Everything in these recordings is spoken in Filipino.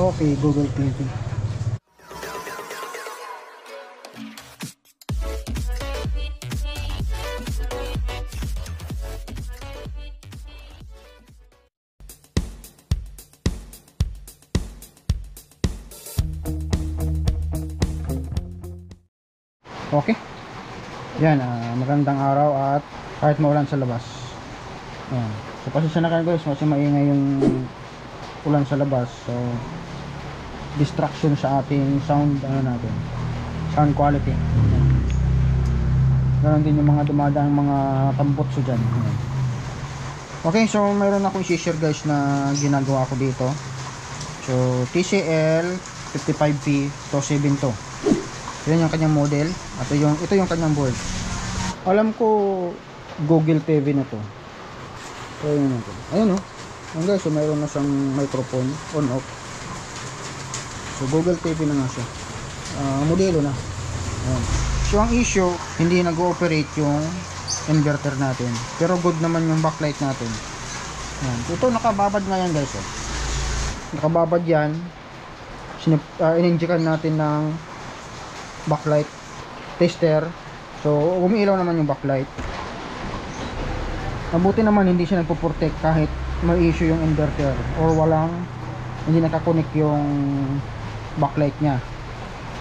Okay, Google TV. Okay. Yan, magandang araw at kahit maulan sa labas. Yan. So pasensya na kayo guys kasi maingay yung ulan sa labas. So distraction sa ating sound sound quality. Yan. Ganon din yung mga dumadaang mga tambutso dyan. Yan. Okay, so mayroon akong i-share guys na ginagawa ko dito. So TCL 55P 272. Yan yung kanyang model at ito yung kanyang board. Alam ko Google TV na to. So yun natin. Ayun Ayan guys, so mayroon na siyang microphone on off. So Google TV na nga siya. Modelo na. Ayan. So ang issue, hindi nag-ooperate yung inverter natin. Pero good naman yung backlight natin. Ayan. Ito nakababad nga yan guys. Nakababad yan. Ininjikan natin ng backlight tester. So umiilaw naman yung backlight. Mabuti naman hindi siya nagpo-protect kahit may issue yung inverter or hindi nakakonek yung backlight niya.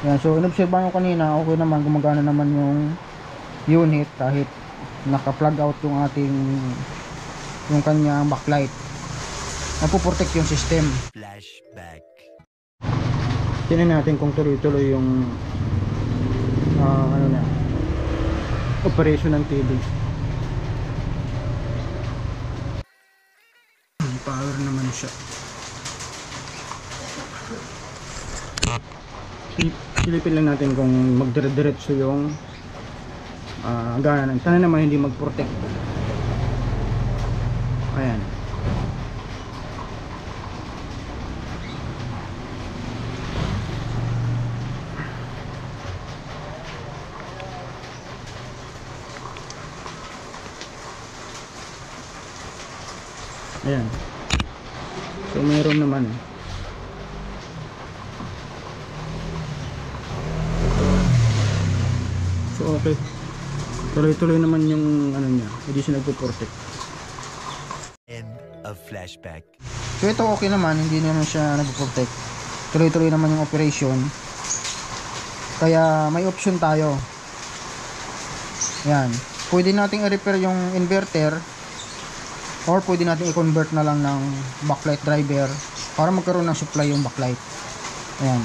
Yan, so inobserbahan ko kanina, okay naman, gumagana naman yung unit kahit naka-plug out yung kanyang backlight. Nagpo-protect yung system. Flashback. Tingnan natin kung tuloy-tuloy yung operation ng TV. Power naman siya. Silipin lang natin kung magdire-diretso yung gana. Sana naman hindi mag-protect. Ayan. Ayan. So mayroon naman So okay. Tuloy-tuloy naman yung niya. Hindi siya nagpo-protect. End of flashback. So ito okay naman, hindi naman siya nagpo-protect. Tuloy-tuloy naman yung operation. Kaya may option tayo. Ayan. Pwede nating i-repair yung inverter. Or pwede natin i-convert na lang ng backlight driver para magkaroon ng supply yung backlight. Ayan.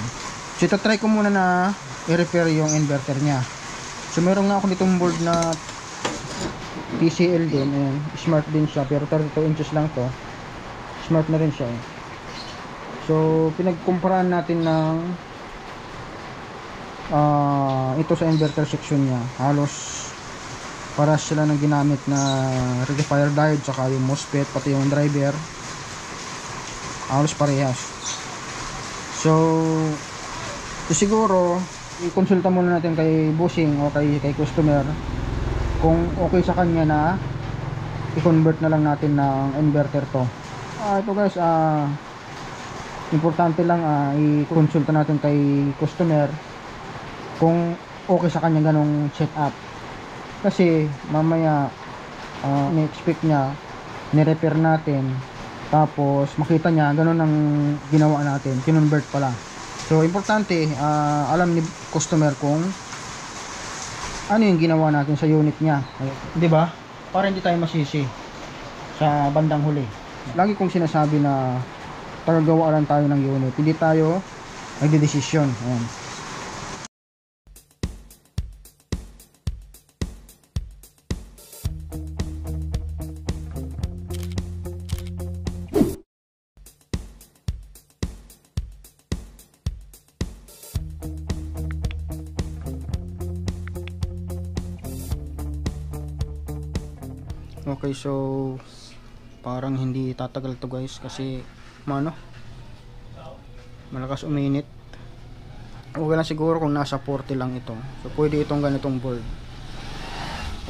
So ito try ko muna na i-repair yung inverter nya. So meron nga ako nitong board na TCL din. Ayan. Smart din siya pero 32 inches lang to. Smart na rin siya. So pinagkumparahan natin ng ito sa inverter section nya. Halos para sila nang ginamit na rectifier diode saka yung MOSFET pati yung driver halos parehas. So siguro i-consulta muna natin kay bossing o kay customer kung okay sa kanya na i-convert na lang natin ng inverter to. Ito guys, importante lang i-consulta natin kay customer kung okay sa kanya ganong setup. Kasi mamaya ni-expect niya ni-repair natin tapos makita niya ganun ang ginawa natin, kinonvert pala. So importante alam ni customer kung ano yung ginawa natin sa unit niya, di ba? Para hindi tayo masisi sa bandang huli. Lagi kong sinasabi na tagagawa lang tayo ng unit, hindi tayo nagdedesisyon. Ayan. Okay, so parang hindi tatagal to guys kasi malakas uminit. Okay lang siguro kung nasa 40 lang ito. So pwede itong ganitong board.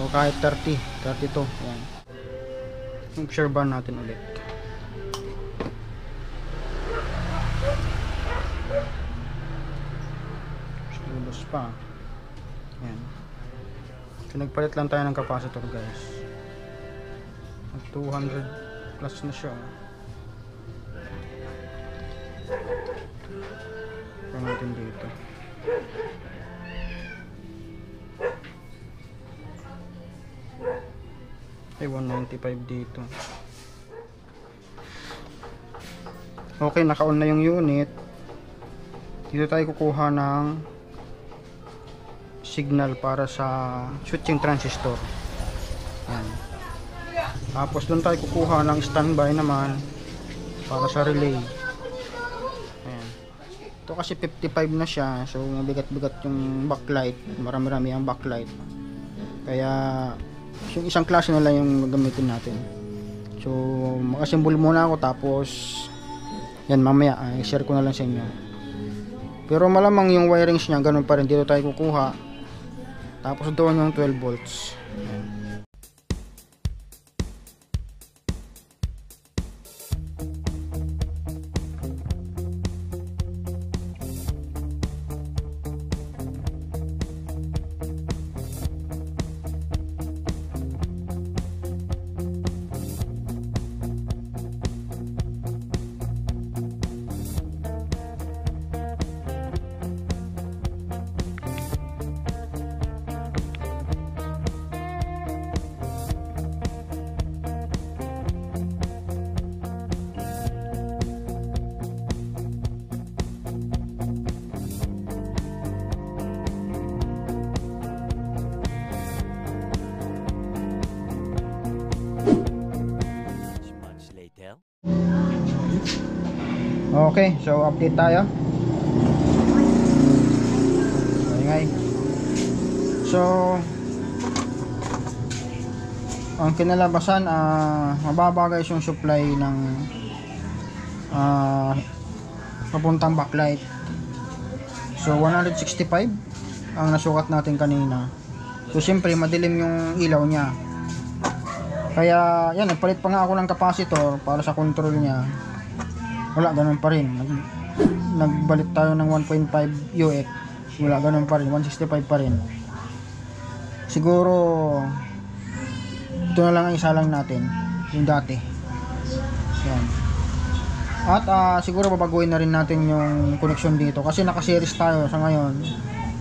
O kahit 32. Ayan. Observean natin ulit. pa. Yan. So nagpalit lang tayo ng capacitor guys. 200 plus na siya. Ito natin dito. Ay 195 dito. Okay, naka-on na yung unit. Dito tayo kukuha ng signal para sa switching transistor. Yan. Tapos doon tayo kukuha ng standby naman para sa relay. Ayan. Ito kasi 55 na siya, so mabigat-bigat yung backlight, marami-rami ang backlight. Kaya yung isang klase na lang yung gagamitin natin. So makasimbol muna ako, tapos yan mamaya i-share ko na lang sa inyo. Pero malamang yung wirings niya ganun pa rin, dito tayo kukuha. Tapos doon yung 12 volts. Ayan. Okay, so update tayo. Ingay. So ang kinalabasan, mababa guys yung supply ng papuntang backlight. So 165 ang nasukat natin kanina. So siyempre madilim yung ilaw niya. Kaya yan, nagpalit pa nga ako ng capacitor para sa control niya. Wala, ganun pa rin. Nagbalik tayo ng 1.5 UX. Wala, ganun pa rin. 165 pa rin. Siguro ito na lang ang isa lang natin, yung dati. Yan. At siguro babaguhin na rin natin yung connection dito kasi naka-series tayo sa ngayon.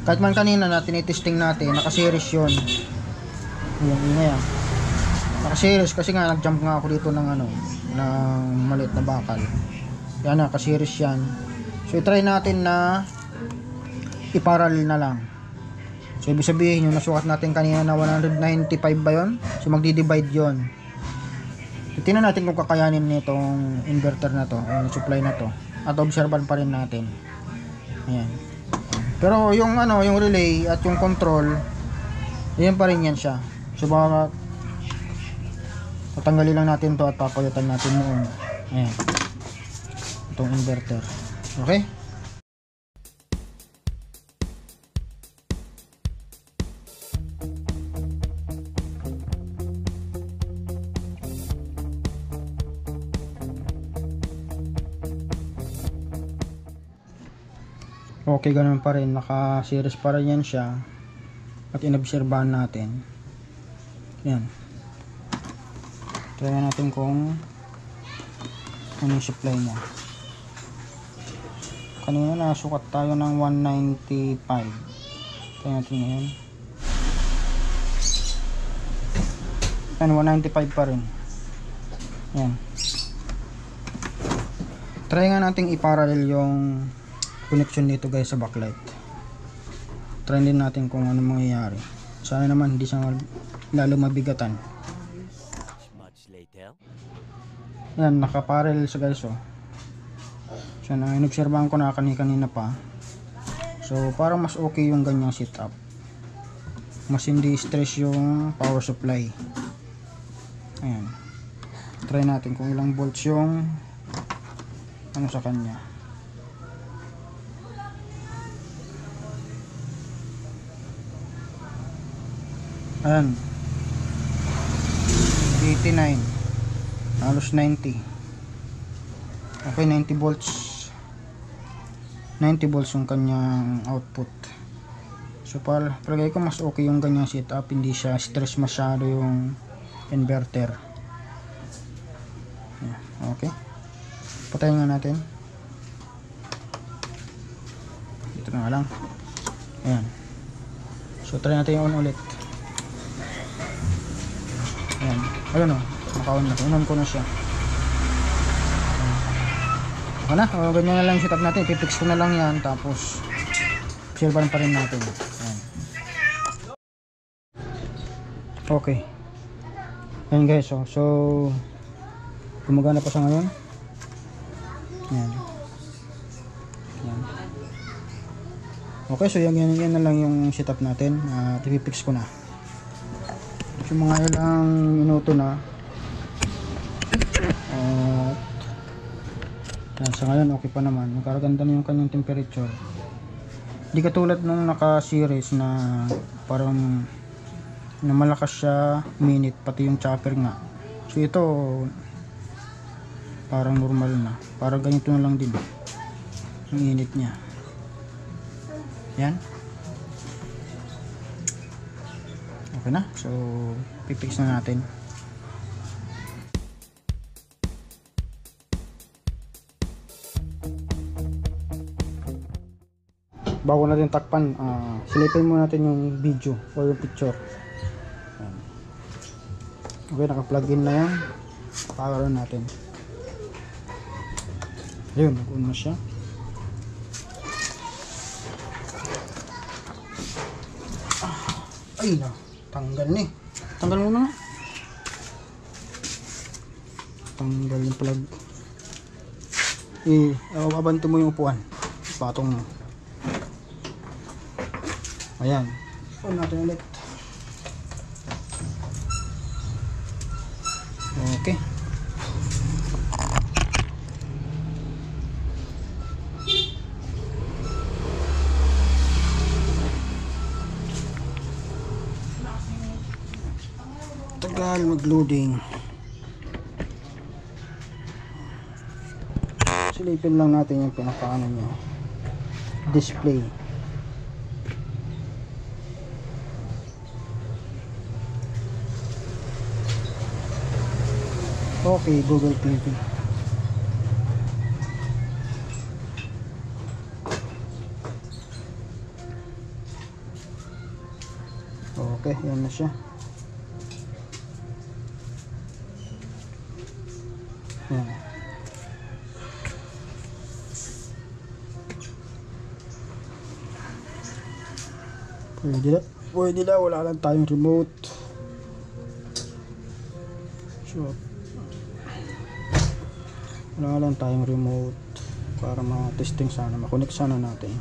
Kahit man kanina na tinitesting natin, naka-series yun. Yung ingay naka-series kasi nga nag-jump nga ako dito ng ng maliit na bakal. Yan, naka-series yan. So i-try natin na i-parallel na lang. So ibig sabihin yung nasukat natin kanina na 195 ba yun? So magdi-divide yun. So, tingnan natin kung kakayanin nitong inverter na to, yung supply na to. At obserban pa rin natin. Ayan. Pero yung yung relay at yung control, yan pa rin yan siya. So baka tatanggalin lang natin to at papalitan natin noon. Ayan. Itong inverter. Okay? Okay, ganun pa rin. Naka-series pa rin yan siya. At inobserbahan natin. Yan. Try natin kung ano yung supply niya. Kanina nasukat tayo ng 195. Try natin ngayon. Yan, 195 pa rin. Yan. Try nga natin i-parallel yung connection dito guys sa backlight. Try din natin kung ano mangyayari. Sana naman hindi siya lalo mabigatan. Yan, nakaparallel sa guys oh. So inobserbahan ko na kanina pa. So parang mas okay yung ganyang setup. Mas hindi stress yung power supply. Ayan. Try natin kung ilang volts yung sa kanya. Ayan. 89. Halos 90. Okay, 90 volts. 90 volts yung kanyang output. So palagay ko mas okay yung ganyang setup, hindi siya stress masyado yung inverter. Ayan, okay. Patayin nga natin. Dito na lang. Ayan. So try natin yung on ulit. Ayan. Ayun o. Naka-on na. On ko na siya. Okay na. O, ganyan na lang yung setup natin. Ipipix ko na lang yan. Tapos silbaran pa rin natin. Ayan. Okay. Ayan guys. So gumagana pa sa ngayon. Ayan. Ayan. Okay. So yan na lang yung setup natin. Ipipix ko na. So mga ilang minuto na. Yan, sa ngayon okay pa naman. Magkakaganda na yung kanyang temperature. Hindi katulad nung naka-series na parang na malakas siya minute, pati yung chopper nga. So ito parang normal na. Parang ganito na lang din yung init niya. Yan. Okay na. So pipix na natin. Bago natin takpan, silipin muna natin yung video o yung picture. Ayan. Okay, naka-plug in na yan. Power on natin. Ayun, nag-on na siya. Ay na, tanggal ni. Tanggal mo na. Tanggal yung plug. Abanto mo yung upuan. Patong mo. Ayan. On natin ulit. Okay. Tagal mag-loading. Silipin lang natin yung pinakaano niya. Display. Okay, Google TV. Okay, yan na siya. Yan. Pwede na, wala lang tayong remote. So, wala lang tayong remote para ma-testing sana, ma-connect sana natin.